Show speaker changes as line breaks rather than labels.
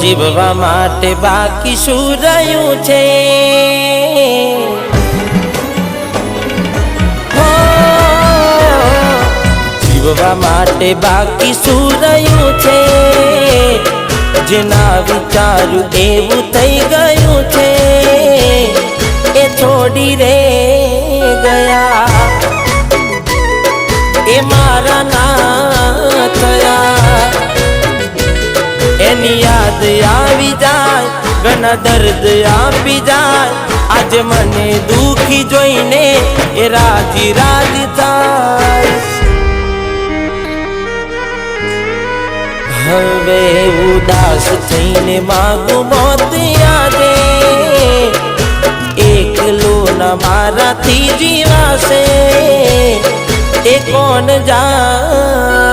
જીવવા માટે બાકી શું રહ્યું છે? જીવવા માટે બાકી શું રહ્યું છે? જેના વિચારું એવું થઈ ગયું છે, એ છોડી રે ગયા, એ મારા ના થયા. એની યાદ આવી જાય, ઘણા દર્દ આપી જાય. આજે મને દુખી જોઈને એ રાજી રાજી થાય. હવે ઉદાસ થઈને માગું મોત આજે, એકલો ના મારાથી જીવાશે એ કોણ જાણે.